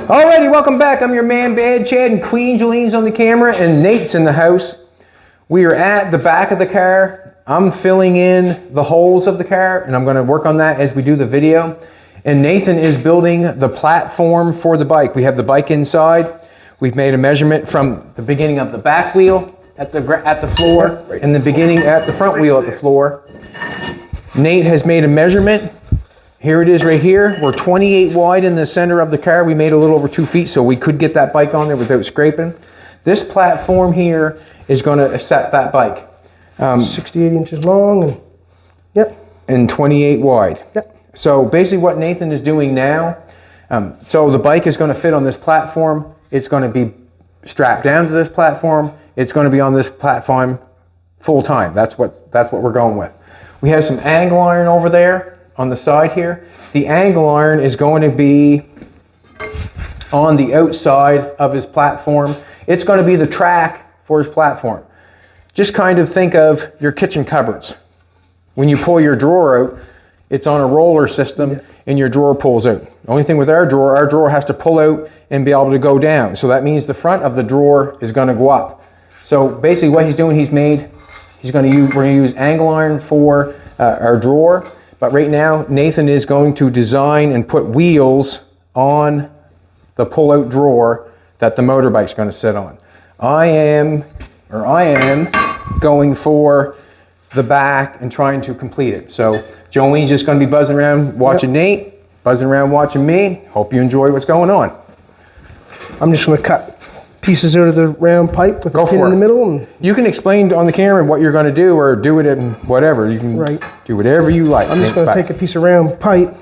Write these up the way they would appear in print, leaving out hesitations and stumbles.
Alrighty, welcome back. I'm your man, Bad Chad, and Queen Jolene's on the camera, and Nate's in the house. We are at the back of the car. I'm filling in the holes of the car, and I'm going to work on that as we do the video. And Nathan is building the platform for the bike. We have the bike inside. We've made a measurement from the beginning of the back wheel at the floor, and the beginning at the front wheel at the floor. Nate has made a measurement. Here it is right here. We're 28 wide in the center of the car. We made a little over 2 feet, so we could get that bike on there without scraping. This platform here is going to accept that bike. 68 inches long and and 28 wide. Yep. So basically what Nathan is doing now, so the bike is going to fit on this platform. It's going to be strapped down to this platform. It's going to be on this platform full time. That's what we're going with. We have some angle iron over there on the side here. The angle iron is going to be on the outside of his platform. It's going to be the track for his platform. Just kind of think of your kitchen cupboards. When you pull your drawer out, it's on a roller system and your drawer pulls out. The only thing with our drawer has to pull out and be able to go down. So that means the front of the drawer is going to go up. So basically what he's doing, we're going to use angle iron for our drawer. But right now, Nathan is going to design and put wheels on the pull-out drawer that the motorbike's going to sit on. I am going for the back and trying to complete it. So Jolene's just going to be buzzing around watching Nate, buzzing around watching me. Hope you enjoy what's going on. I'm just going to cut pieces out of the round pipe with a pin in the middle. And you can explain on the camera what you're going to do, or do it in whatever. You can do whatever you like. I'm just going to take a piece of round pipe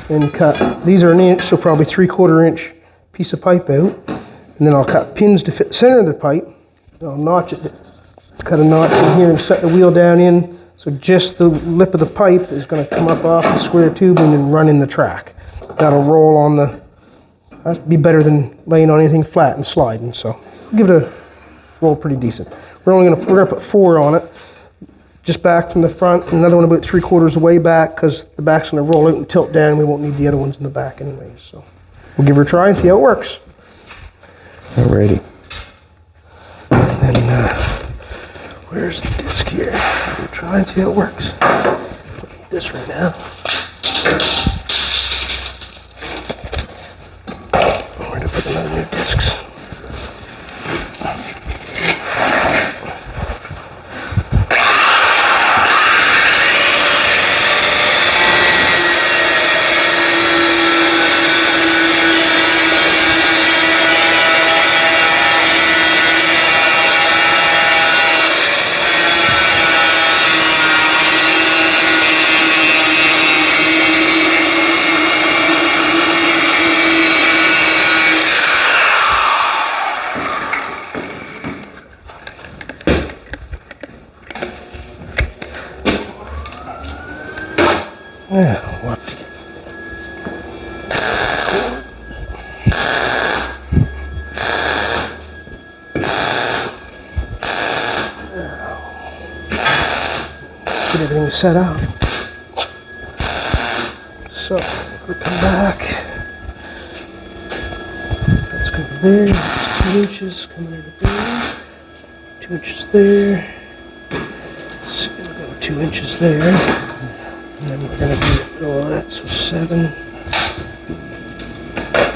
and cut. These are an inch, so probably 3/4 inch piece of pipe out. And then I'll cut pins to fit the center of the pipe. I'll notch it, cut a notch in here and set the wheel down in. So just the lip of the pipe is going to come up off the square tube and then run in the track. That'll roll on the. That'd be better than laying on anything flat and sliding. So I'll give it a roll pretty decent. We're gonna put 4 on it, just back from the front, and another one about 3/4 away back, because the back's gonna roll out and tilt down. We won't need the other ones in the back anyway. So we'll give her a try and see how it works. Alrighty. And then where's the disc here? We'll try and see how it works. Don't need this right now. Put another new discs. Yeah, we'll have to get everything set up. So we come back. That's going to be there. That's 2 inches coming over there. 2 inches there. So we'll go 2 inches there. And then we're going to do the middle of that, so 7,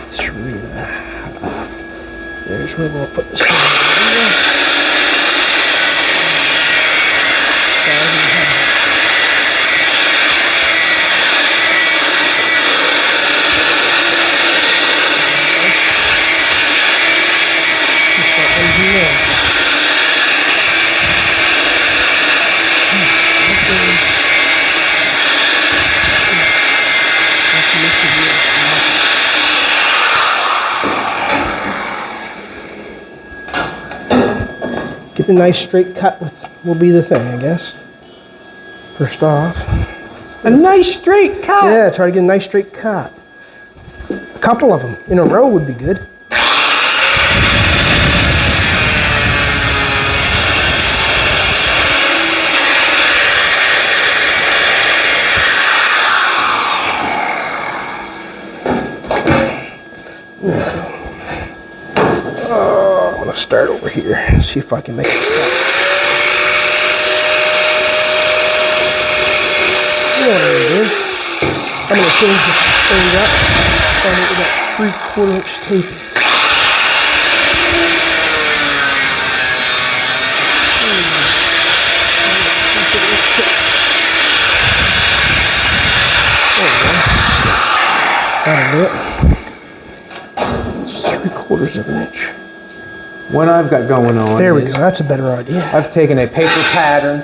3.5. There's where we'll put this one. Get a nice straight cut will be the thing, I guess. First off. A nice straight cut? Yeah, try to get a nice straight cut. A couple of them in a row would be good. I'm gonna start over here and see if I can make it stop. You know what I'm gonna do? I'm gonna change the thing up. So I'm gonna do that 3/4 inch tape. That'll do it. It's 3/4 of an inch. What I've got going on There we is go. That's a better idea. I've taken a paper pattern,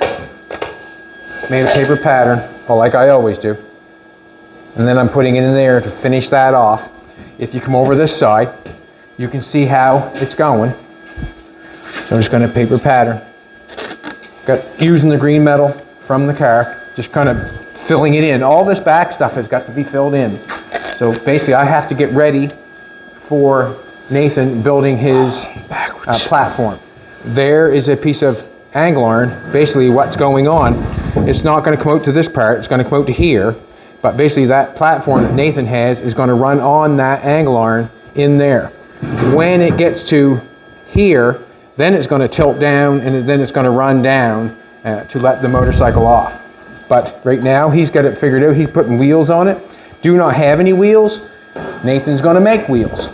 made a paper pattern, well, like I always do. And then I'm putting it in there to finish that off. If you come over this side, you can see how it's going. So I'm just going to paper pattern. Using the green metal from the car, just kind of filling it in. All this back stuff has got to be filled in. So basically I have to get ready for Nathan building his platform. There is a piece of angle iron. Basically what's going on, it's not going to come out to this part, it's going to come out to here. But basically that platform that Nathan has is going to run on that angle iron in there. When it gets to here, then it's going to tilt down and then it's going to run down to let the motorcycle off. But right now he's got it figured out. He's putting wheels on it. Do not have any wheels. Nathan's going to make wheels.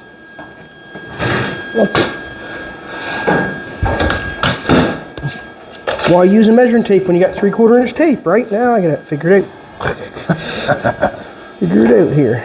Why use a measuring tape when you got 3/4 inch tape? Right now I got it figured out. Figure it out here.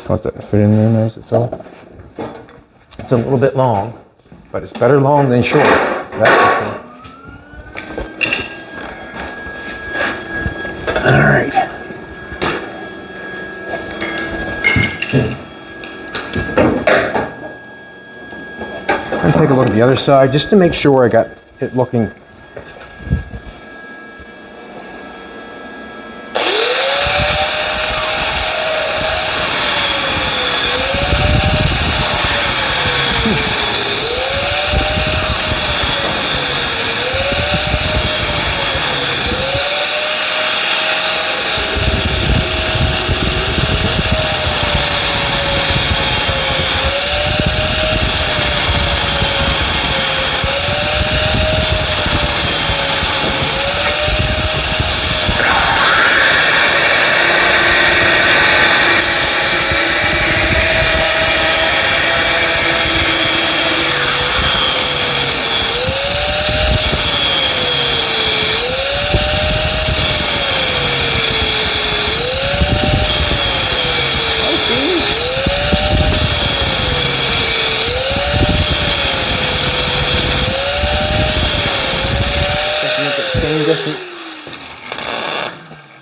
Thought that would fit in there nice. It's a little bit long, but it's better long than short. That's for sure. All right. I'm gonna take a look at the other side just to make sure I got it looking.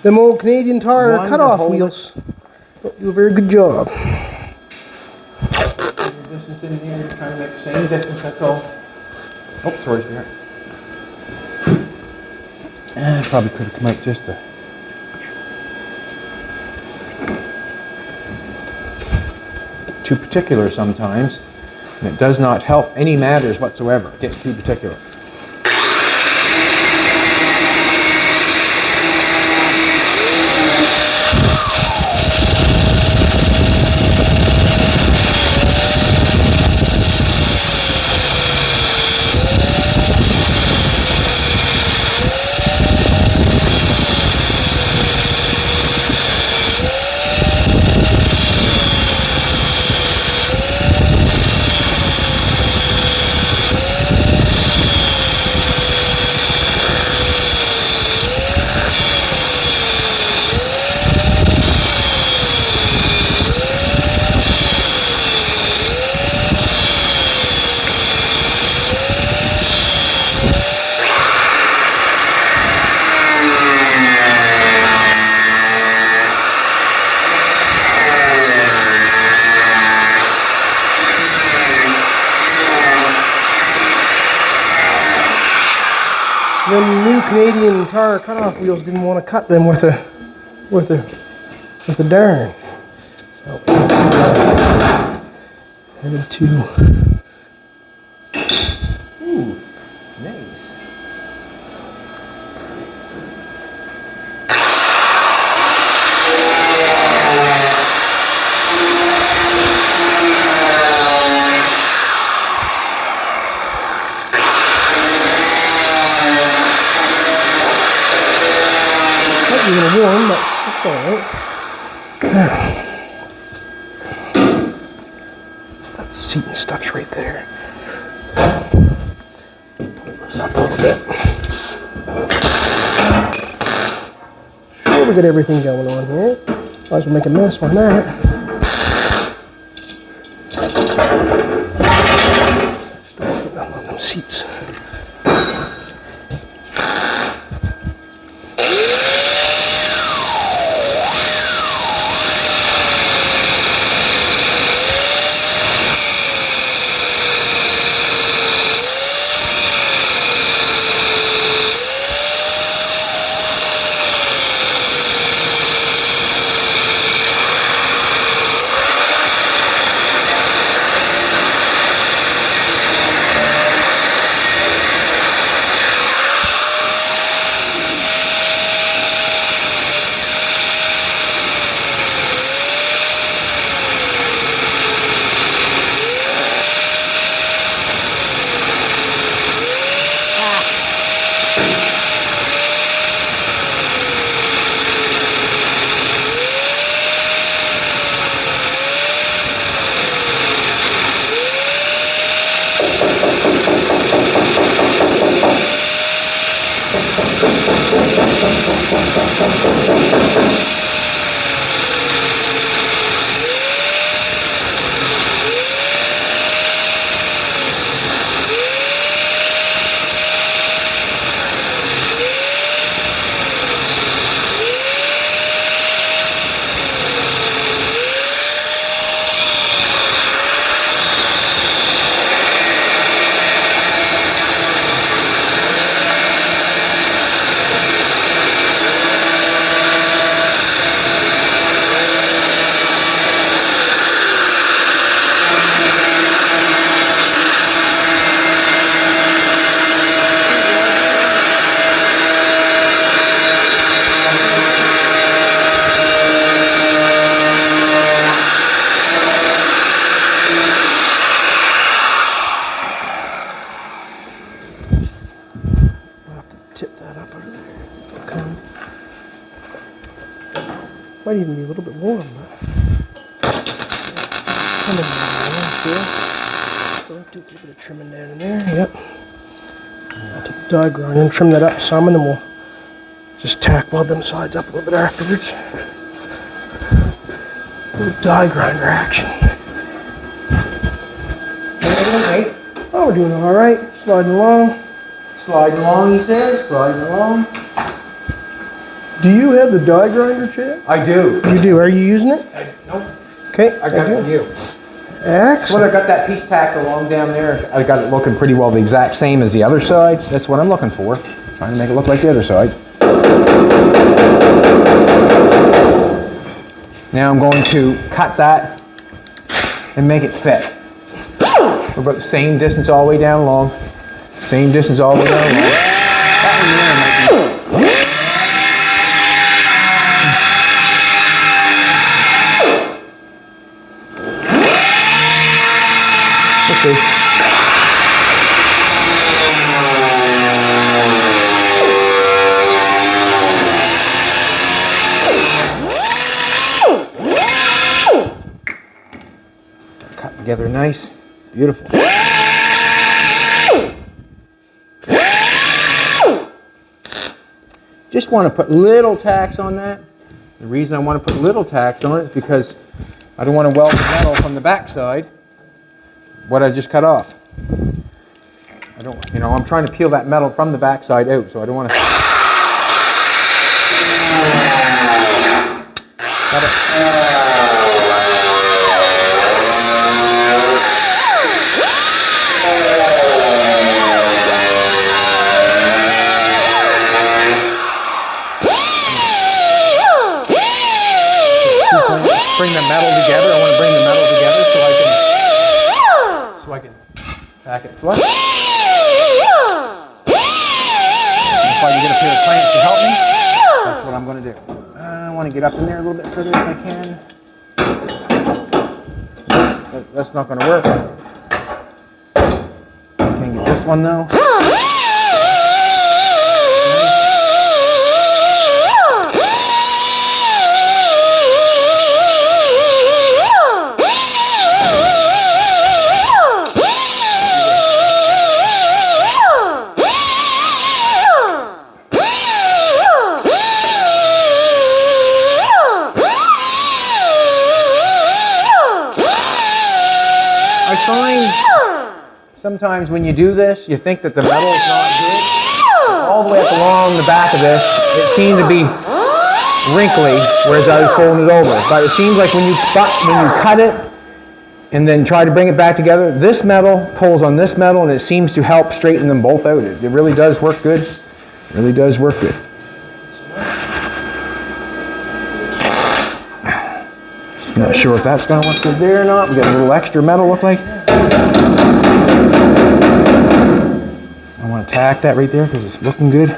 Them old Canadian Tire One to cutoff hold it. wheels don't do a very good job. Distance in here, trying to make the same distance, that's all. Oh, sorry, Spirit. Probably could have come out just a... too particular sometimes, and it does not help any matters whatsoever, getting too particular. Them new Canadian Tire cutoff wheels didn't want to cut them with a darn. So headed to. Ooh, nice. Might be a little warm, but it's all right. That seat and stuff's right there. Pull this up a little bit. Sure, we got everything going on here. Might as well make a mess on that. Start putting up on them seats. Tip that up over there. If it'll come. Might even be a little bit warm, but coming down here. So I'll do a little bit of trimming down in there. Yep. I'll take the die grinder and trim that up some, and then we'll just tack weld them sides up a little bit afterwards. A little die grinder action. Right. Oh, we're doing all right. Sliding along. Sliding along, he says. Sliding along. Do Do you have the die grinder, Chad? I do. You do. Are you using it? Nope. Okay. I got it from you. Excellent. When I got that piece tacked along down there, I got it looking pretty well the exact same as the other side. That's what I'm looking for. Trying to make it look like the other side. Now I'm going to cut that and make it fit. We're about the same distance all the way down long. Same distance all the way down long. That one there might be. Let's see. Cut together nice, beautiful. Just want to put little tacks on that. The reason I want to put little tacks on it is because I don't want to weld the metal from the back side, what I just cut off. I don't, you know, I'm trying to peel that metal from the back side out, so I don't want to. Got it. Bring the metal together. I want to bring the metal together so I can pack it flush. If I can get a pair of clamps to help me, that's what I'm going to do. I want to get up in there a little bit further if I can. That's not going to work. I can't get this one though. Sometimes when you do this, you think that the metal is not good. All the way up along the back of this, it seemed to be wrinkly, whereas I was folding it over. But it seems like when you cut it and then try to bring it back together, this metal pulls on this metal and it seems to help straighten them both out. It really does work good. It really does work good. Not sure if that's going to look good there or not. We got a little extra metal, look like. I want to tack that right there because it's looking good.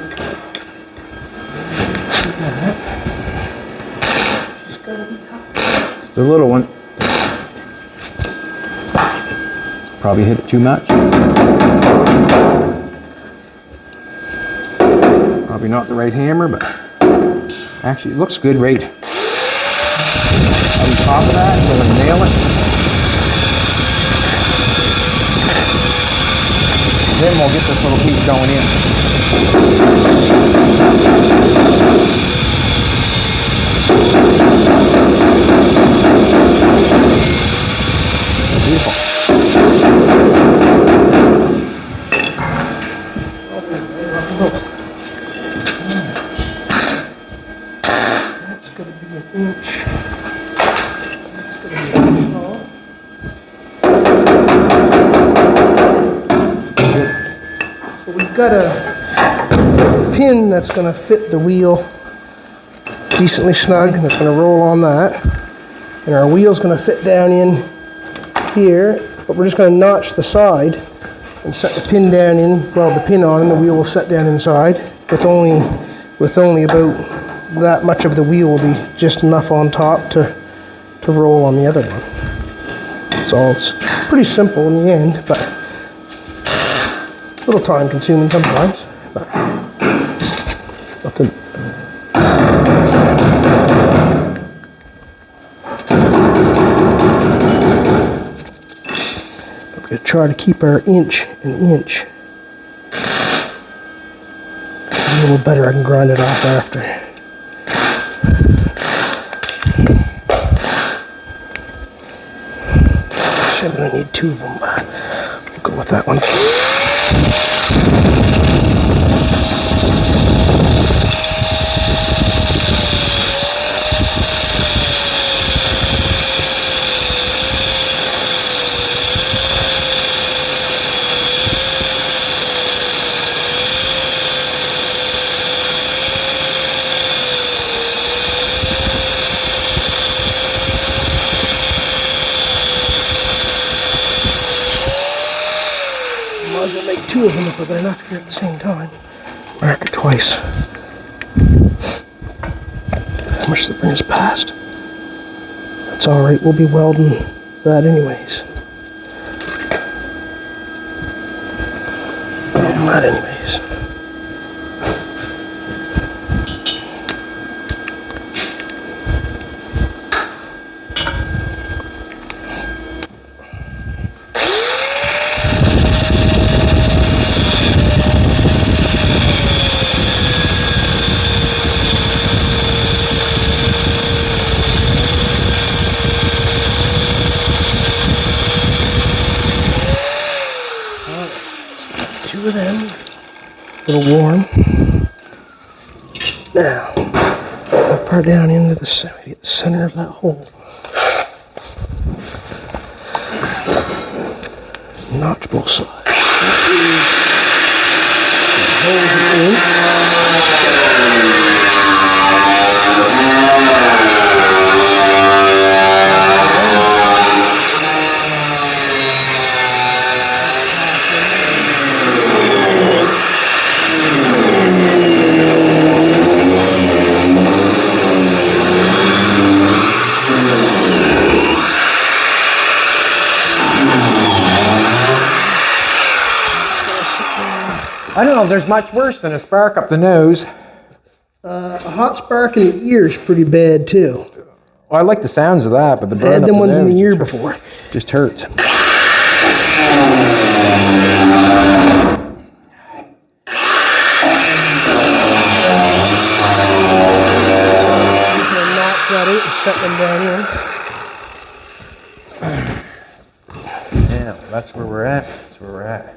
The little one. Probably hit it too much. Probably not the right hammer, but actually it looks good right on top of that. I'm going to nail it. Then we'll get this little piece going in. Beautiful. That's going to be an inch. That's going to be an inch long. So we've got a pin that's going to fit the wheel decently snug, and it's going to roll on that. And our wheel's going to fit down in here, but we're just going to notch the side and set the pin down in, weld the pin on, and the wheel will set down inside. With only about that much of the wheel will be just enough on top to roll on the other one. So it's pretty simple in the end, but a little time consuming sometimes. But nothing. We're going to try to keep our inch an inch. A little better, I can grind it off after. Actually, I'm going to need two of them, but we'll go with that one. two of them if I get enough here at the same time. Mark it twice. How much does it bring us past? That's alright, we'll be welding that anyways. Welding that anyways. Two of them, a little warm. Now, how far down into the center of that hole? Notch both sides. I don't know if there's much worse than a spark up the nose. A hot spark in the ear is pretty bad too. Well, I like the sounds of that, but the burn I had up them the ones in nose the ear before. just hurts. Notch that out and set them down here. Yeah, that's where we're at. That's where we're at.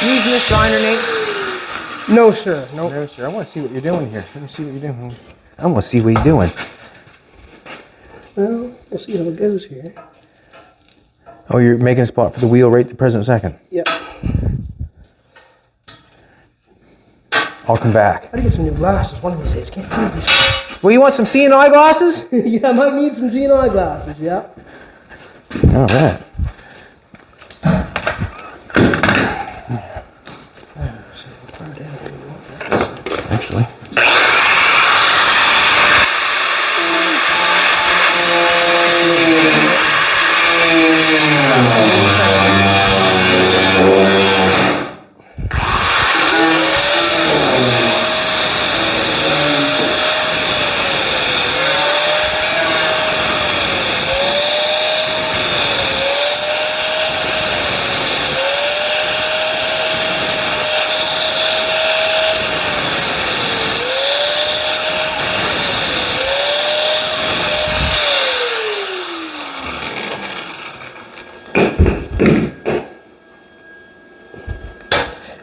Using this grinder, Nate? No, sir. Nope. No, sir. I want to see what you're doing here. Let me see what you're doing. I want to see what you're doing. Well, we'll see how it goes here. Oh, you're making a spot for the wheel right at the present second. Yep. I'll come back. I gotta get some new glasses one of these days. Can't see these. Well, you want some seeing eye glasses? Yeah, I might need some seeing eye glasses. Yeah. All right. Actually.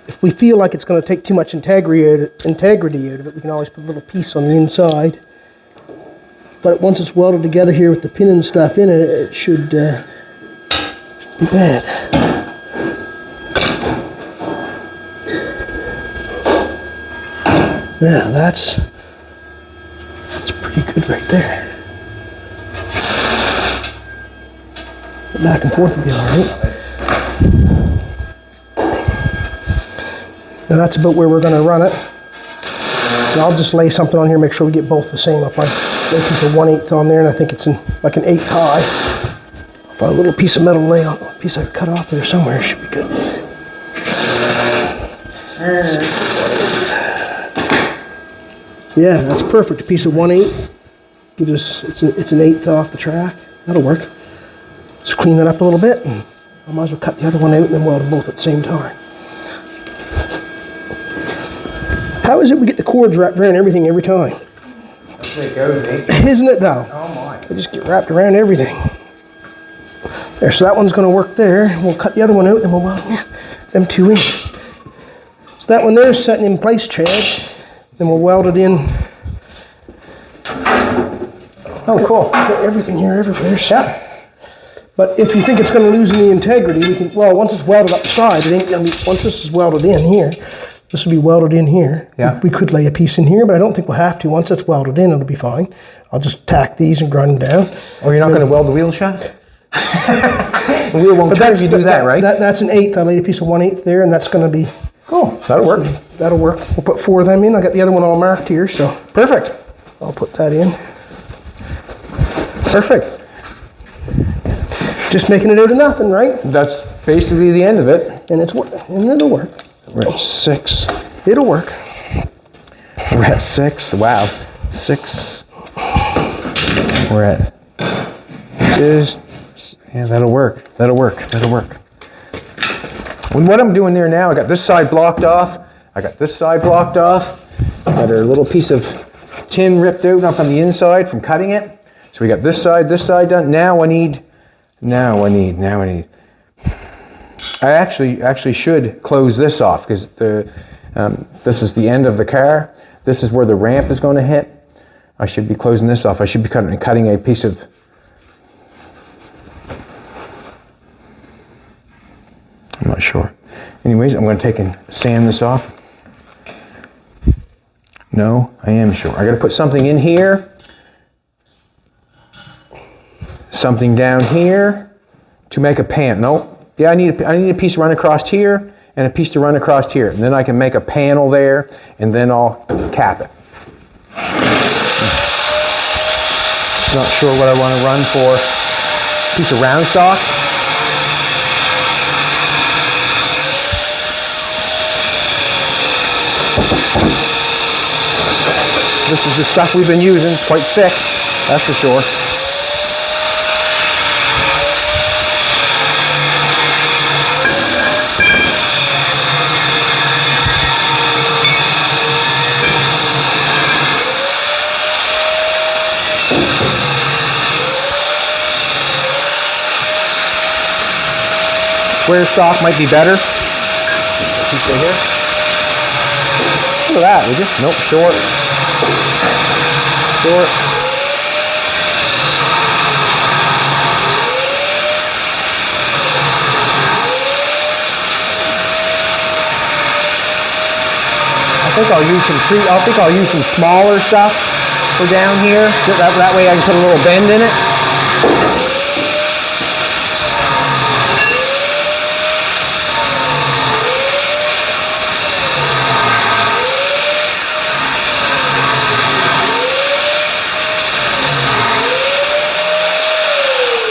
If we feel like it's going to take too much integrity out of it, we can always put a little piece on the inside. But once it's welded together here with the pin and stuff in it, it shouldn't be bad. Now that's pretty good right there. Back and forth will be all right. Now that's about where we're going to run it. And I'll just lay something on here, make sure we get both the same up. I lay a piece of 1/8 on there, and I think it's in like an 1/8 high. I'll find a little piece of metal lay on, a piece I cut off there somewhere. It should be good. Yeah, that's perfect. A piece of 1/8 gives us it's an 1/8 off the track. That'll work. Just clean that up a little bit, and I might as well cut the other one out and then weld them both at the same time. How is it we get the cords wrapped around everything every time? There it goes, Nate. Isn't it though? Oh my. They just get wrapped around everything. There, so that one's going to work there. We'll cut the other one out and we'll weld them two in. So that one there is setting in place, Chad. Then we'll weld it in. Oh, cool. Got everything here everywhere. So. But if you think it's going to lose any integrity, we can, well, once it's welded up the side, it ain't going to be, once this is welded in here, this will be welded in here. Yeah. We could lay a piece in here, but I don't think we'll have to. Once it's welded in, it'll be fine. I'll just tack these and grind them down. Oh, you're not going to weld the wheel shut? The wheel won't turn if you do that, right? That's an 1/8. I laid a piece of 1/8 there, and that's going to be... Cool. That'll work. That'll work. We'll put 4 of them in. I got the other one all marked here, so... Perfect. I'll put that in. Perfect. Just making it out of nothing, right? That's basically the end of it. And it'll work. We're at 6. It'll work. We're at 6. Wow. 6. We're at just, yeah, that'll work. That'll work. That'll work. And what I'm doing there now, I got this side blocked off. I got this side blocked off. I got a little piece of tin ripped out up on the inside from cutting it. So we got this side done. Now I need. I actually should close this off because this is the end of the car. This is where the ramp is going to hit. I should be closing this off. I should be cutting a piece of. I'm not sure. Anyways, I'm going to take and sand this off. No, I am sure. I got to put something in here. Something down here to make a pan. No, yeah, I need a piece to run across here and a piece to run across here, and then I can make a panel there, and then I'll cap it. Not sure what I want to run for. Piece of round stock. This is the stuff we've been using. It's quite thick, that's for sure. Square stock might be better. Piece right here. Look at that, would you? Nope, short. Short. I think I'll use some smaller stuff for down here. That way I can put a little bend in it.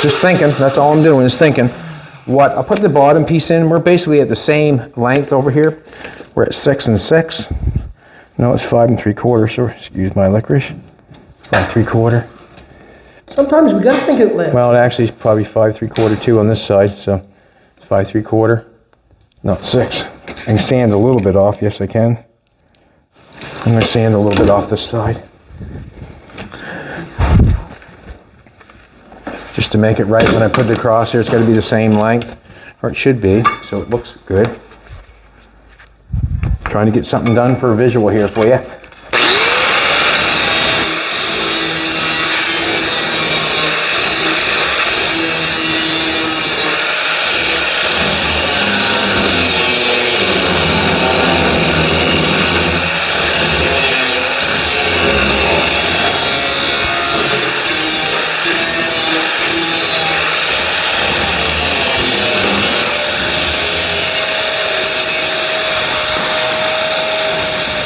Just thinking, that's all I'm doing is thinking. What, I'll put the bottom piece in. We're basically at the same length over here. We're at 6 and 6. No, it's 5 3/4, so excuse my licorice. 5 3/4. Sometimes we gotta think it loud. Well, it actually is probably 5 3/4 too on this side, so it's 5 3/4. No, 6. I can sand a little bit off, yes I can. I'm gonna sand a little bit off this side. Just to make it right when I put it across here, it's got to be the same length, or it should be, so it looks good. Trying to get something done for a visual here for you.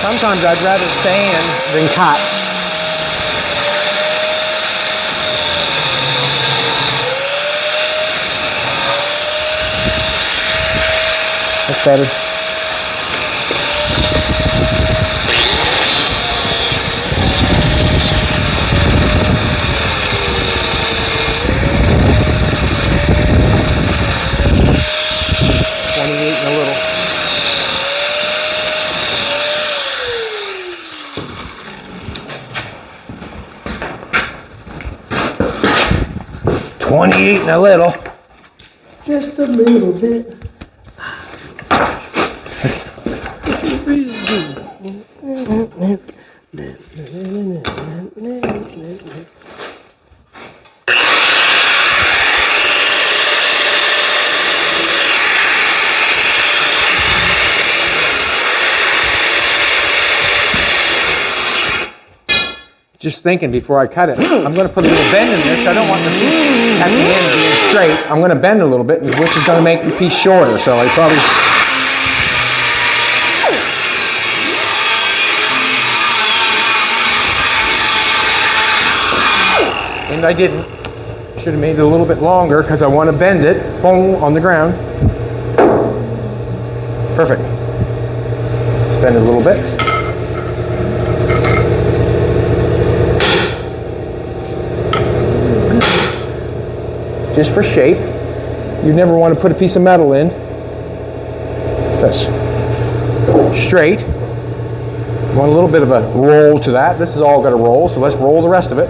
Sometimes I'd rather sand than cut. That's better. 28 and a little. Just a little bit. Just thinking before I cut it, I'm going to put a little bend in this. I don't want the piece at the end being straight. I'm going to bend a little bit, which is going to make the piece shorter. So I probably... And I didn't. Should have made it a little bit longer because I want to bend it, boom, on the ground. Perfect. Just bend it a little bit. Just for shape. You never want to put a piece of metal in that's straight. You want a little bit of a roll to that. This is all got to roll, so let's roll the rest of it.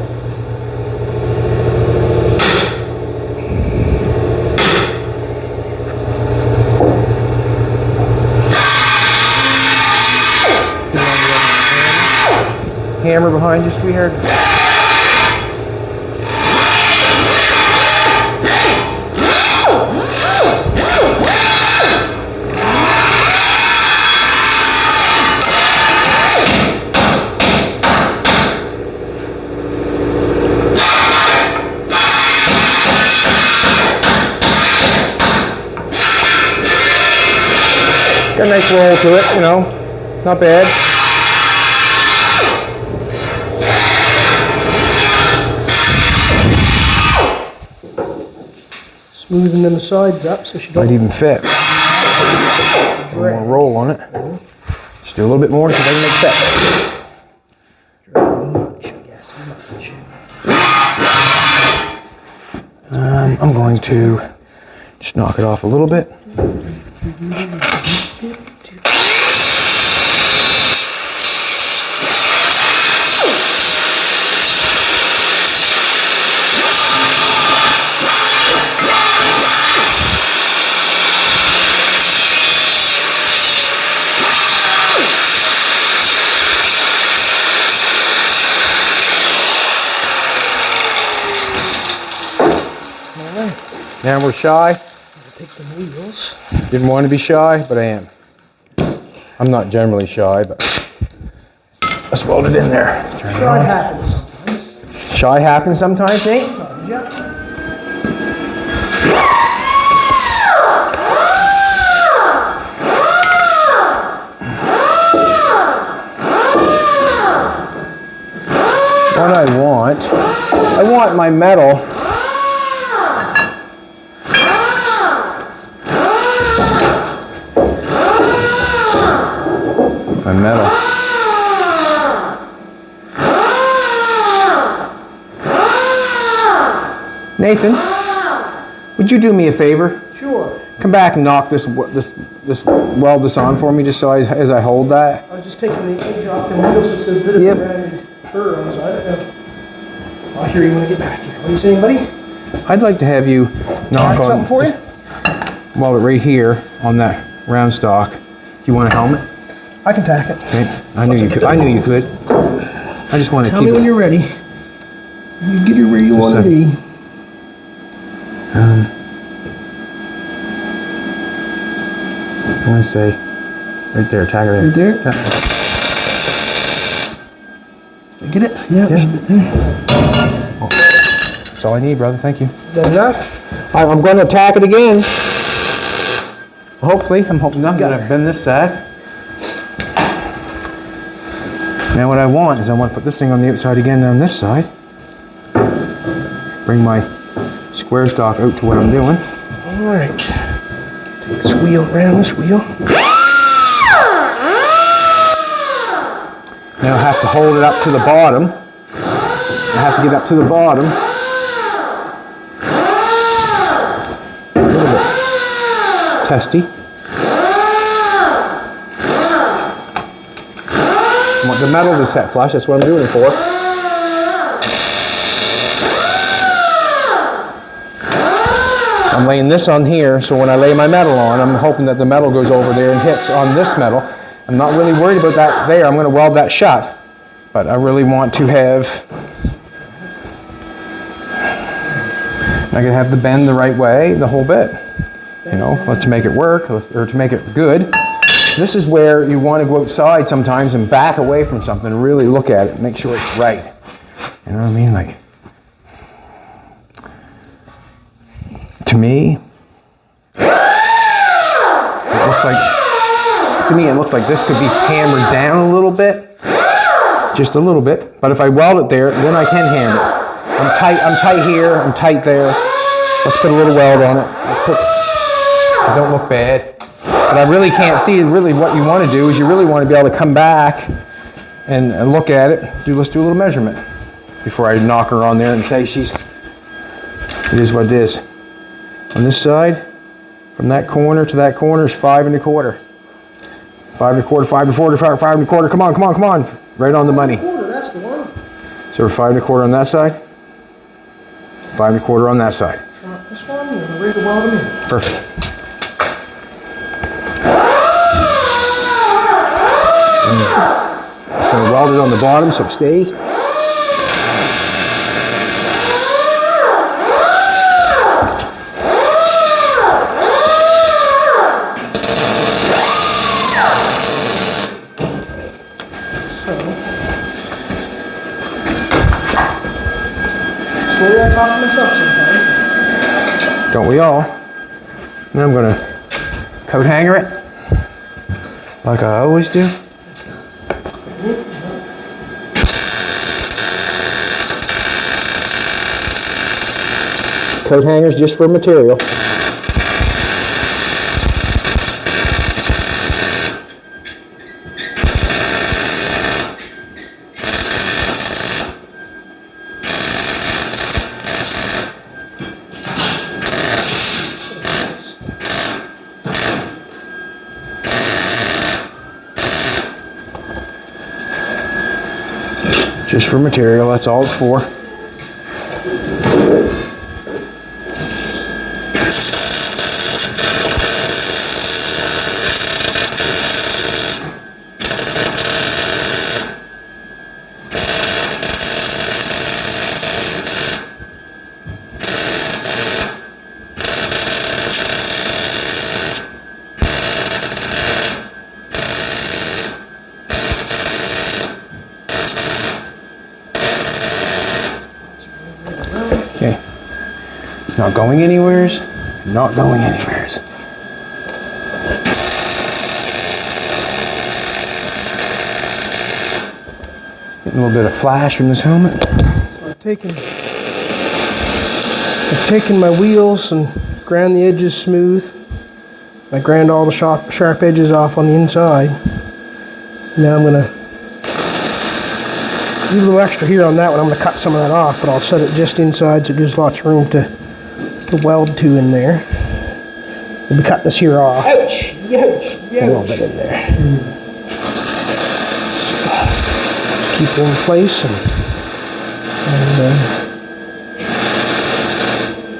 Hammer behind you, sweetheart. Got a nice roll to it, you know, not bad. Smoothing them sides up so she don't... Might even fit. A little more roll on it. Just do a little bit more so they can make fit. Much, I guess, much. I'm going to just knock it off a little bit. Now we're shy. I'll take the wheels. Didn't want to be shy, but I am. I'm not generally shy, but let's weld it in there. Shy happens sometimes. Shy happens sometimes, Nate? Yeah. What I want my metal Nathan, would you do me a favor? Sure. Come back and knock this weld this on for me, just so as I hold that. I was just taking the edge off the wheel, so it's a bit of a rounded burr on the side. I'll hear you when I get back here. What are you saying, buddy? I'd like to have you knock on something for you? Weld it right here on that round stock. Do you want a helmet? I can tack it. Okay. I knew you could. I knew you could. I just want to Tell keep me it. when you're ready. You get it where you want to be. I'm going to say right there, tag it there. Right there? Yeah. Did I get it? Yeah, there's a bit there. Oh, that's all I need, brother. Thank you. Is that enough? I'm going to tack it again. Hopefully, I'm hoping I'm going to bend this side. Now what I want is I want to put this thing on the outside again on this side. Bring my square stock out to what I'm doing. All right. Take this wheel around this wheel. Now I have to hold it up to the bottom. I have to get up to the bottom. A little bit testy. I want the metal to set flush, that's what I'm doing it for. I'm laying this on here, so when I lay my metal on, I'm hoping that the metal goes over there and hits on this metal. I'm not really worried about that there. I'm going to weld that shut. But I really want to have, I can have the bend the right way, the whole bit. You know, let's make it work, or to make it good. This is where you want to go outside sometimes and back away from something and really look at it, make sure it's right. You know what I mean? Like, to me, it looks like this could be hammered down a little bit, just a little bit. But if I weld it there, then I can hammer it. I'm tight here, I'm tight there. Let's put a little weld on it. It don't look bad. But I really can't see really what you want to do is you really want to be able to come back and look at it. Let's do a little measurement before I knock her on there and say it is what it is. On this side, from that corner to that corner is 5 1/4. 5 1/4, 5 1/4, 5 1/4. Come on. Right on the money. 5 1/4, that's the one. So 5 1/4 on that side. 5 1/4 on that side. Drop this one and we're ready to weld them in. Perfect. Just going to weld it on the bottom so it stays. Slowly I talk to myself sometimes. Don't we all? And I'm going to coat hanger it like I always do. Coat hangers just for material. Just for material, that's all it's for. Okay, not going anywheres, not going anywheres. Getting a little bit of flash from this helmet. So I've taken my wheels and ground the edges smooth. I ground all the sharp edges off on the inside. Now I'm going to leave a little extra here on that one. I'm going to cut some of that off, but I'll set it just inside so it gives lots of room to weld to in there. We'll be cutting this here off. Ouch! Ouch! A little bit in there. Keep it in place and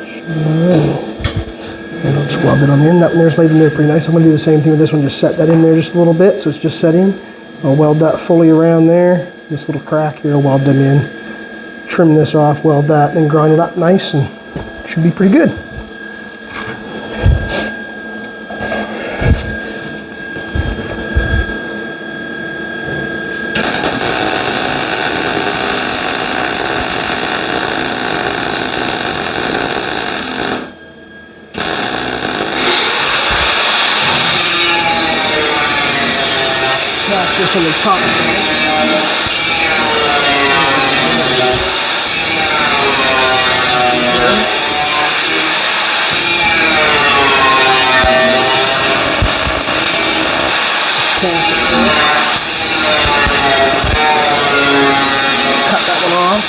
should be alright. And I'll just weld it on the end. That one there's laid in there pretty nice. I'm going to do the same thing with this one. Just set that in there just a little bit so it's just set in. I'll weld that fully around there. This little crack here, I'll weld them in. Trim this off, weld that, then grind it up nice and it should be pretty good. This on the top. Cut that one off.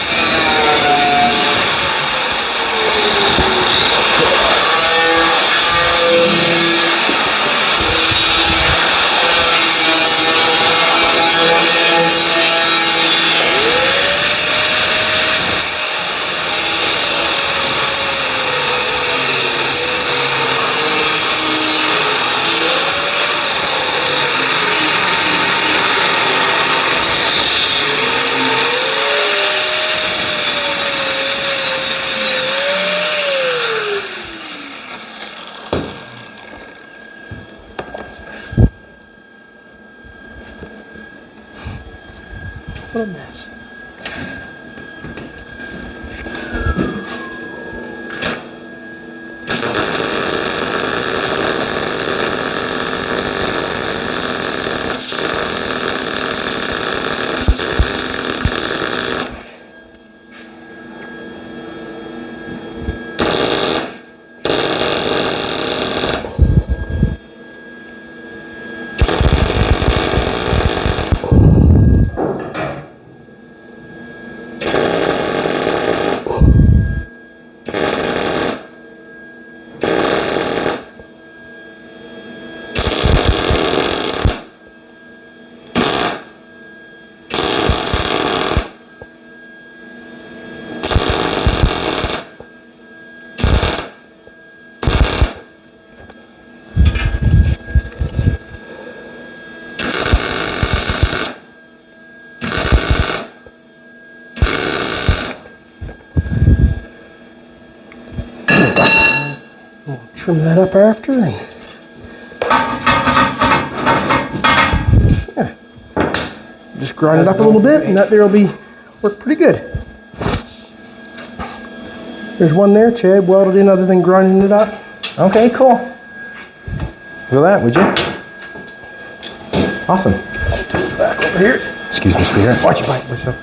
What a mess. Trim that up after. And yeah, just grind it up a little bit, and that there will work pretty good. There's one there, Chad, welded in other than grinding it up. Okay, cool. Do that, would you? Awesome. Tools back over here. Excuse me, sweetheart. Watch your bike, myself.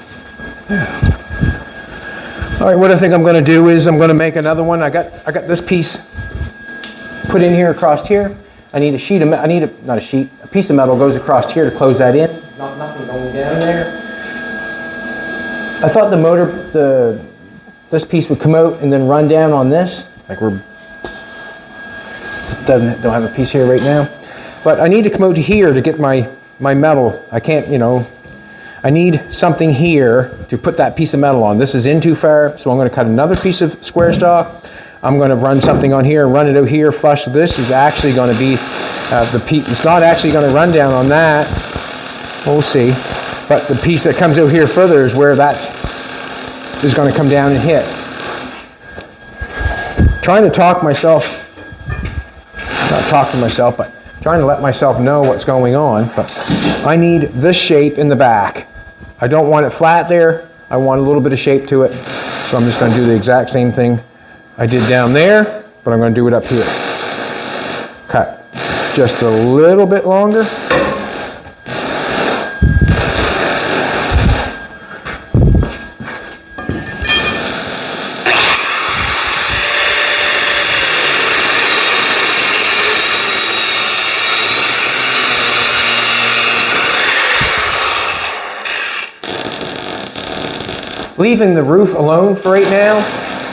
All right, what I think I'm going to do is I'm going to make another one. I got this piece put in here across here. I need a sheet of not a sheet, a piece of metal goes across here to close that in. Nothing going down there. I thought the motor, this piece would come out and then run down on this. Like don't have a piece here right now. But I need to come out to here to get my metal. I can't, I need something here to put that piece of metal on. This is in too far, so I'm going to cut another piece of square stock. I'm going to run something on here, run it out here flush. This is actually going to be the piece. It's not actually going to run down on that. We'll see. But the piece that comes out here further is where that is going to come down and hit. Trying to talk myself, not talk to myself, but trying to let myself know what's going on. But I need this shape in the back. I don't want it flat there. I want a little bit of shape to it. So I'm just going to do the exact same thing I did down there, but I'm going to do it up here. Cut just a little bit longer. Leaving the roof alone for right now,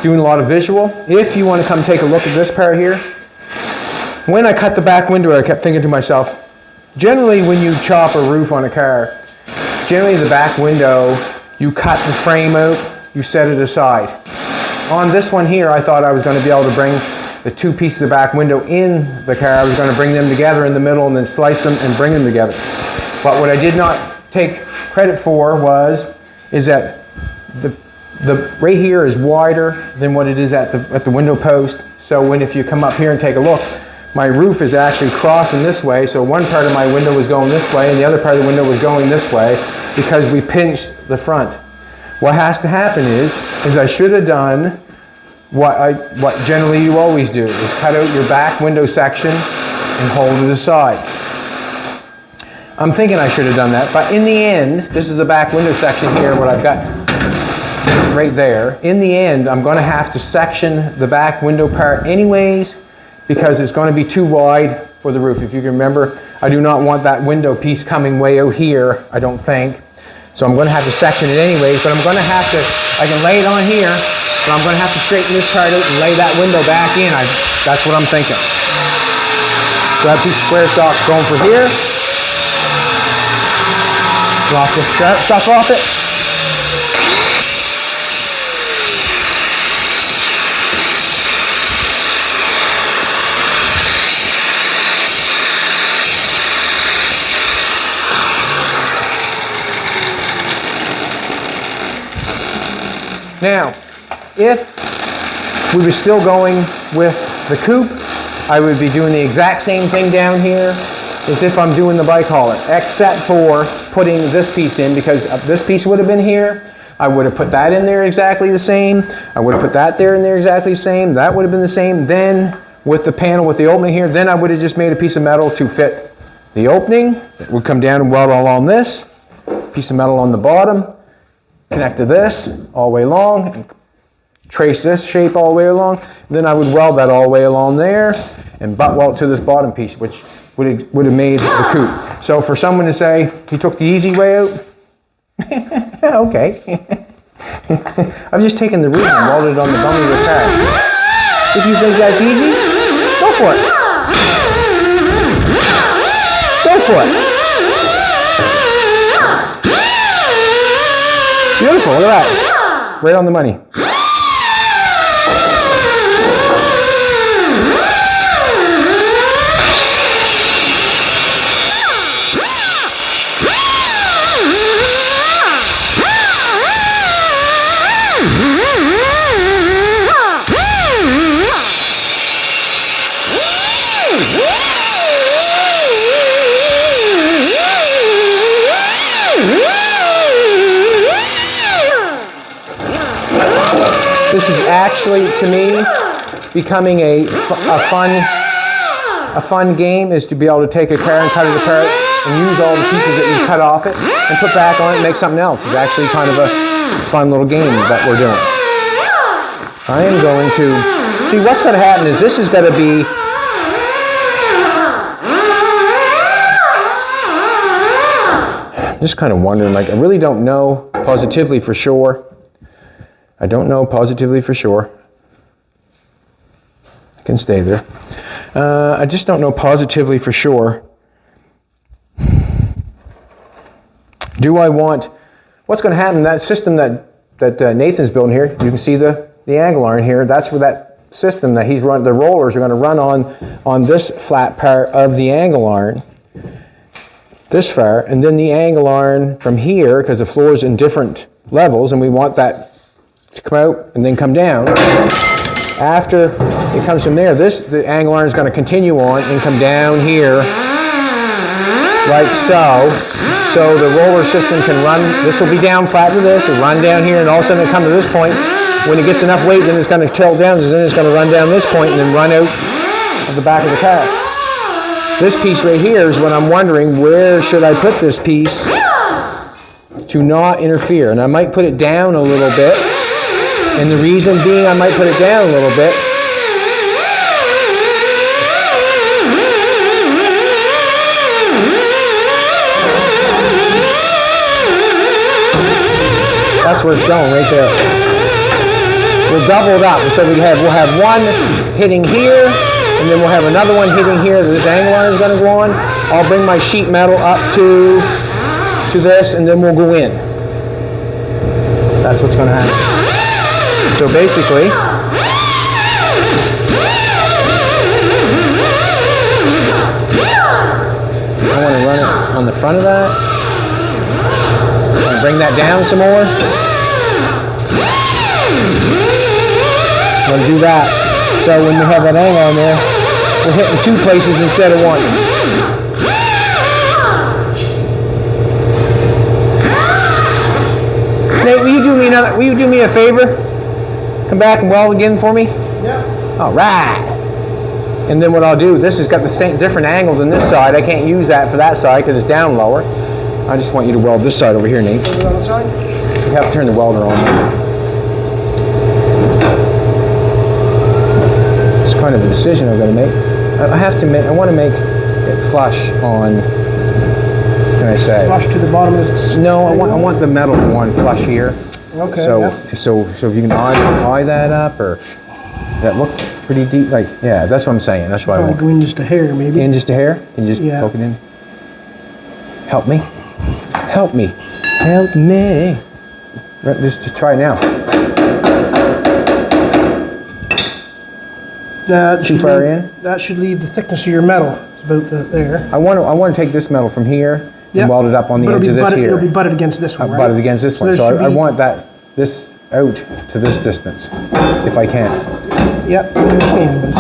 doing a lot of visual. If you want to come take a look at this part here, when I cut the back window, I kept thinking to myself, generally when you chop a roof on a car, generally the back window, you cut the frame out, you set it aside. On this one here, I thought I was going to be able to bring the two pieces of back window in the car. I was going to bring them together in the middle and then slice them and bring them together. But what I did not take credit for is that the right here is wider than what it is at the window post. So if you come up here and take a look, my roof is actually crossing this way. So one part of my window was going this way and the other part of the window was going this way because we pinched the front. What has to happen is I should have done what generally you always do, is cut out your back window section and hold it aside. I'm thinking I should have done that, but in the end, this is the back window section here, what I've got right there. In the end, I'm going to have to section the back window part anyways because it's going to be too wide for the roof. If you can remember, I do not want that window piece coming way out here, I don't think. So I'm going to have to section it anyways, but I'm going to have to, I can lay it on here, but I'm going to have to straighten this part out and lay that window back in. That's what I'm thinking. So that piece of square stock going for here. Drop this stuff off it. Now, if we were still going with the coupe, I would be doing the exact same thing down here as if I'm doing the bike hauler, except for putting this piece in, because this piece would have been here. I would have put that in there exactly the same. I would have put that there in there exactly the same. That would have been the same. Then with the panel with the opening here, then I would have just made a piece of metal to fit the opening. It would come down and weld along this. Piece of metal on the bottom. Connect to this all the way along. And trace this shape all the way along. Then I would weld that all the way along there and butt weld to this bottom piece, which would have made the coupe. So for someone to say he took the easy way out, okay. I've just taken the ring and welded it on the bum of your car. If you think that's easy, go for it. Go for it. Beautiful, look at that. Right on the money. This is actually, to me, becoming a fun game, is to be able to take a car and cut it apart and use all the pieces that you cut off it and put back on it and make something else. It's actually kind of a fun little game that we're doing. I am going to, see what's going to happen is this is going to be, I'm just kind of wondering, like I really don't know positively for sure. I don't know positively for sure. I can stay there. I just don't know positively for sure. Do I want, what's going to happen, that system that Nathan's building here, you can see the angle iron here, that's where that system that he's run, the rollers are going to run on this flat part of the angle iron, this far, and then the angle iron from here, because the floor is in different levels, and we want that to come out and then come down. After it comes from there, the angle iron is going to continue on and come down here, like so. So the roller system can run, this will be down flat to this, it'll run down here, and all of a sudden it'll come to this point. When it gets enough weight, then it's going to tilt down, and then it's going to run down this point and then run out of the back of the car. This piece right here is what I'm wondering, where should I put this piece to not interfere? And I might put it down a little bit. And the reason being I might put it down a little bit that's where it's going, right there. We'll double it up. So we'll have one hitting here, and then we'll have another one hitting here that this angle iron is going to go on. I'll bring my sheet metal up to this, and then we'll go in. That's what's going to happen. So basically, I want to run it on the front of that. And bring that down some more. I'm going to do that. So when we have that angle on there, we're hitting two places instead of one. Nate, will you do me a favor? Come back and weld again for me? Yeah. All right. And then what I'll do, this has got the same different angle than this side. I can't use that for that side because it's down lower. I just want you to weld this side over here, Nate. Put it on the side? You have to turn the welder on. It's kind of a decision I've got to make. I want to make it flush on, what can I say? Flush to the bottom of this? No, I want the metal one flush here. Okay. So, yeah. so if you can eye that up, or that look pretty deep, like, yeah, that's what I'm saying. That's what I want. Go in just a hair, maybe. In just a hair? Can you just poke it in? Help me. Help me. Help me. Just try it now. Too far in? That should leave the thickness of your metal. It's about there. I want to take this metal from here and weld it up on the edge of this here. It'll be butted against this one, right? Butted against this one. So I want this out to this distance, if I can. Yep, I understand. But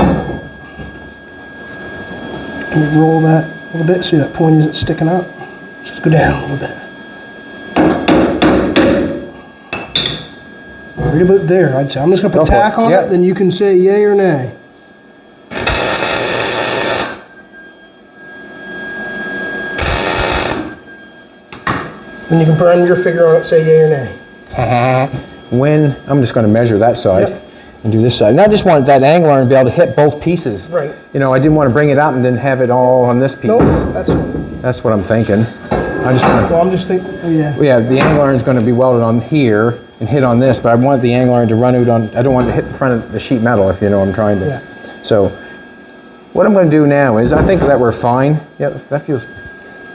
can you roll that a little bit so that point isn't sticking up? Just go down a little bit. Right about there, I'd say. I'm just gonna put tack on it, then you can say yay or nay. Then you can put on your finger on it, say yay or nay. When, I'm just gonna measure that side and do this side. And I just wanted that angle iron to be able to hit both pieces. Right. You know, I didn't want to bring it up and then have it all on this piece. No, That's what I'm thinking. I just want to, well, I'm just thinking, yeah. yeah, the angle iron is going to be welded on here and hit on this, but I want the angle iron to run out on, I don't want it to hit the front of the sheet metal, if you know what I'm trying to. Yeah. So what I'm going to do now is, I think that we're fine. Yeah, that feels,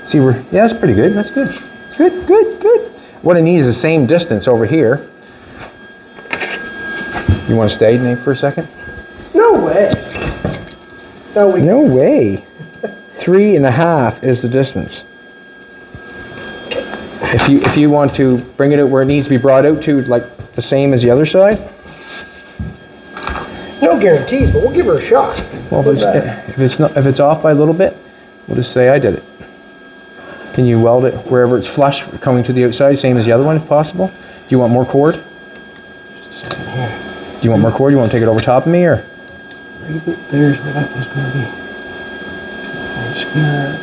see, yeah, that's pretty good. That's good. It's good, good, good. What I need is the same distance over here. You want to stay, Nate, for a second? No way. No way. 3.5 is the distance. If you want to bring it out where it needs to be brought out to, like the same as the other side. No guarantees, but we'll give her a shot. Well, if it's off by a little bit, we'll just say I did it. Can you weld it wherever it's flush coming to the outside, same as the other one if possible? Do you want more cord? Just a second here. Do you want more cord? You want to take it over top of me, or? Right about there's where that one's going to be. Just gonna...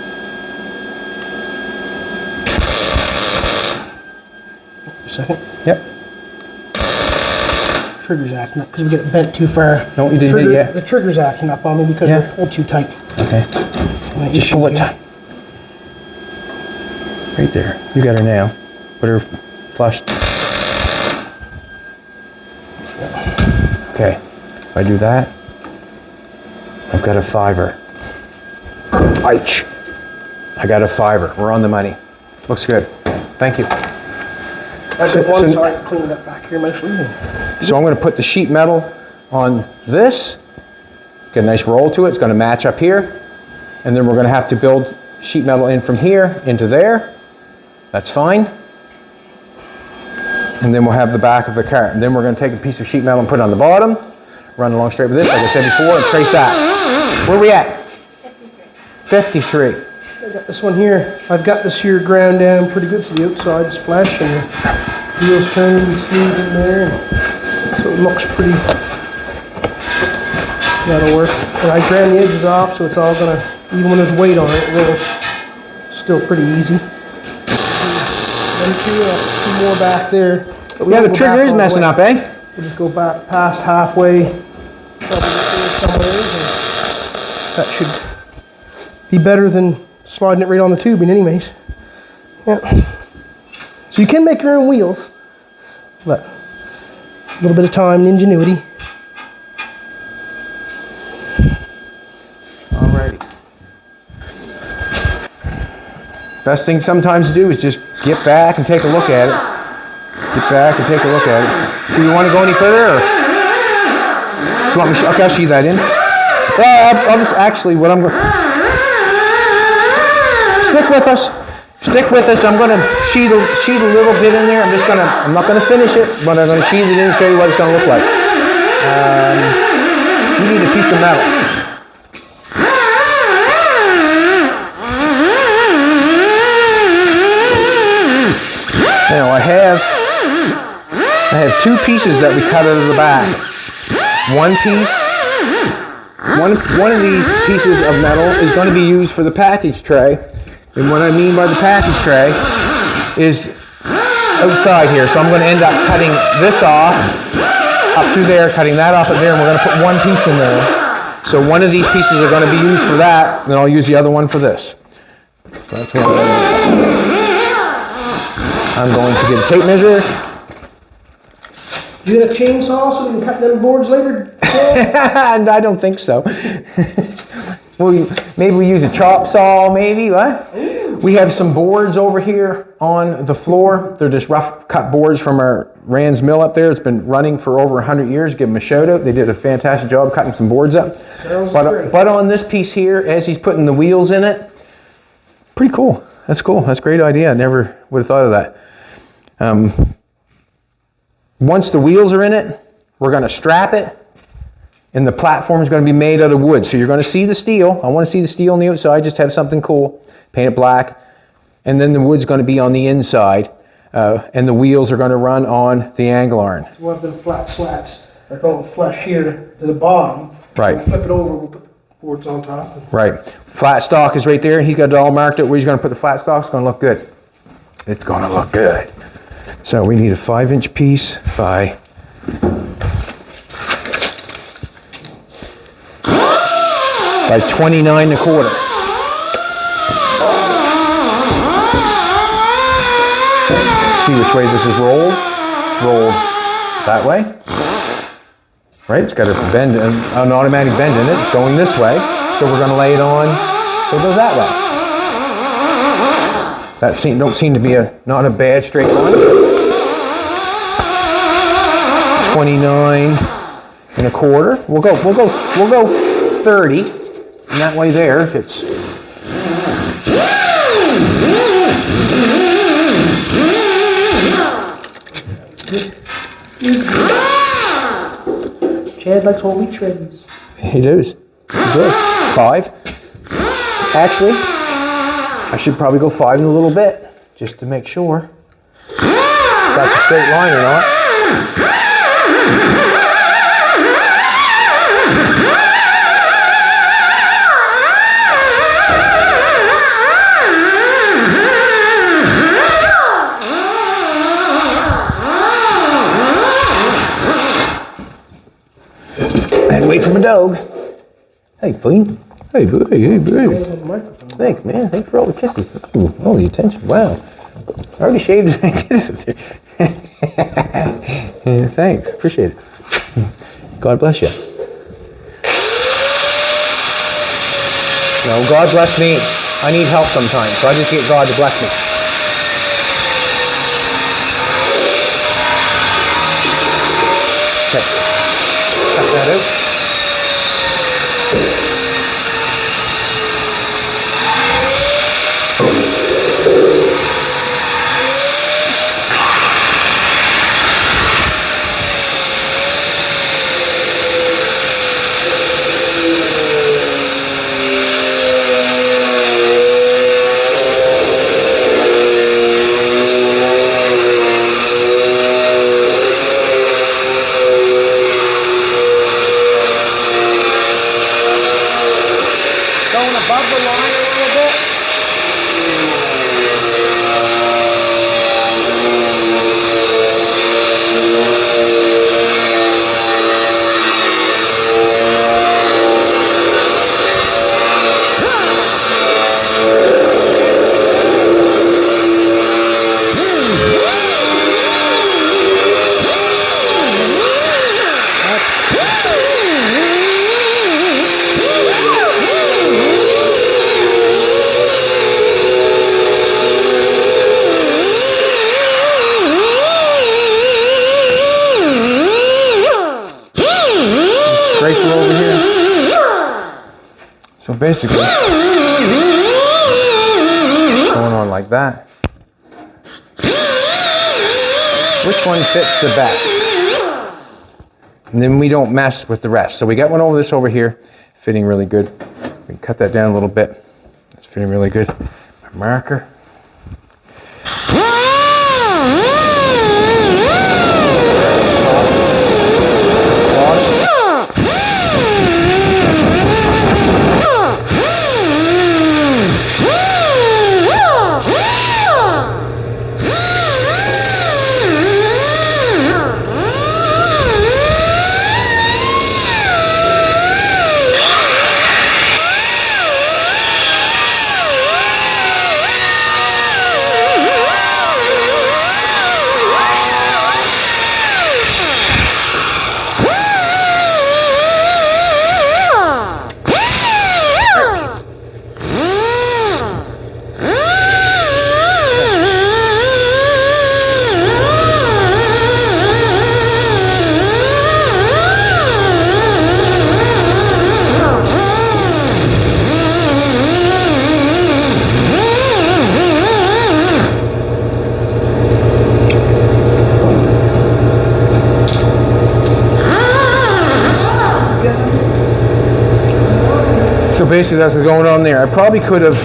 A second. Yep. Trigger's acting up because we get it bent too far. No, you didn't hit it yet. The trigger's acting up on me because we're pulled too tight. Okay. Just pull it tight. Right there. You got her now. Put her flush. Okay. If I do that, I've got a $5. Ouch. I got a $5. We're on the money. Looks good. Thank you. I've got one side cleaned up back here mostly. So I'm going to put the sheet metal on this, get a nice roll to it. It's going to match up here. And then we're going to have to build sheet metal in from here into there. That's fine. And then we'll have the back of the cart. And then we're going to take a piece of sheet metal and put it on the bottom, run along straight with this, like I said before, and trace that. Where are we at? 53. I got this one here. I've got this here ground down pretty good, so the outside's flesh and the wheels turning smooth in there. So it looks pretty. That'll work. And I ground the edges off, so it's all gonna, even when there's weight on it, it rolls still pretty easy. Then two more back there. Yeah, the trigger is messing up, eh? We'll just go back past halfway. Probably somewhere. That should be better than sliding it right on the tubing anyways. Yeah. So you can make your own wheels, but a little bit of time and ingenuity. Alrighty. Best thing sometimes to do is just get back and take a look at it. Get back and take a look at it. Do you want to go any further? Or? Do you want me to, okay, I'll sheathe that in. I'll just actually, what I'm going to... Stick with us. Stick with us. I'm going to sheet a little bit in there. I'm not going to finish it, but I'm going to sheet it in and show you what it's going to look like. You need a piece of metal. Now I have two pieces that we cut out of the back. One of these pieces of metal is going to be used for the package tray. And what I mean by the package tray is outside here. So I'm going to end up cutting this off up through there, cutting that off up there, and we're going to put one piece in there. So one of these pieces are going to be used for that, and I'll use the other one for this. So that's what I'm going to get a tape measure. You got a chainsaw so we can cut them boards later? And I don't think so. Maybe we use a chop saw, maybe, what? We have some boards over here on the floor. They're just rough cut boards from our Rand's mill up there. It's been running for over 100 years. Give them a shout out. They did a fantastic job cutting some boards up. But on this piece here, as he's putting the wheels in it, pretty cool. That's cool. That's a great idea. I never would have thought of that. Once the wheels are in it, we're going to strap it, and the platform is going to be made out of wood. So you're going to see the steel. I want to see the steel on the outside. Just have something cool. Paint it black. and then the wood's going to be on the inside, and the wheels are going to run on the angle iron. So we'll have them flat slats. They're going flush here to the bottom. Right. We'll flip it over, we'll put the boards on top. Right. Flat stock is right there, and he's got it all marked out where he's going to put the flat stock. It's going to look good. It's going to look good. So we need a 5-inch piece by 29 1/4. See which way this is rolled. It's rolled that way. Right, it's got a bend, an automatic bend in it. It's going this way, so we're going to lay it on so it goes that way. That don't seem to be not a bad straight line. 29 1/4. We'll go 30, and that way there, if it's Chad likes whole wheat shreddies. He does. Good. 5. Actually, I should probably go 5 in a little bit, just to make sure that's a straight line or not. And wait for my dog. Hey, Flea. Hey, boy. Hey, boy. Thanks, man. Thanks for all the kisses. Ooh, all the attention. Wow. I already shaved it. Yeah, thanks. Appreciate it. God bless you. No, God bless me. I need help sometimes, so I just get God to bless me. Okay. Cut that out. Going above the line a little bit. Bracer over here. So basically, going on like that. Which one fits the best? And then we don't mess with the rest. So we got one over this over here, fitting really good. We can cut that down a little bit. It's fitting really good. My marker. So basically that's what's going on there. I probably could have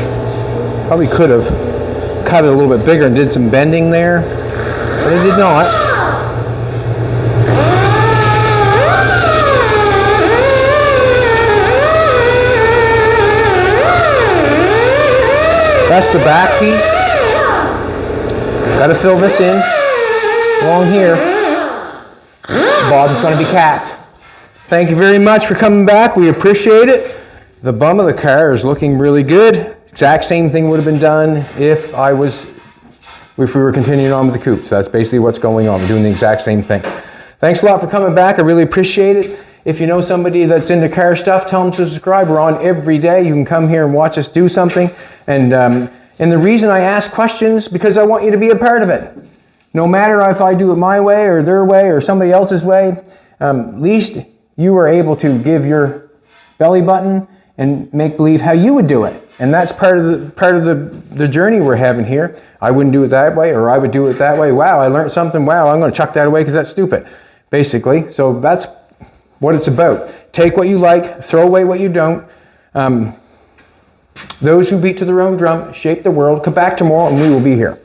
cut it a little bit bigger and did some bending there, but I did not. That's the back piece. Got to fill this in along here. Bottom's going to be capped. Thank you very much for coming back. We appreciate it. The bum of the car is looking really good. Exact same thing would have been done if we were continuing on with the coupe. So that's basically what's going on. We're doing the exact same thing. Thanks a lot for coming back. I really appreciate it. If you know somebody that's into car stuff, tell them to subscribe. We're on every day. You can come here and watch us do something. And the reason I ask questions, because I want you to be a part of it. No matter if I do it my way or their way or somebody else's way, at least you are able to give your belly button and make believe how you would do it. And that's part of the journey we're having here. I wouldn't do it that way, or I would do it that way. Wow, I learned something. Wow, I'm going to chuck that away because that's stupid, basically. So that's what it's about. Take what you like, throw away what you don't. Those who beat to their own drum shape the world. Come back tomorrow and we will be here.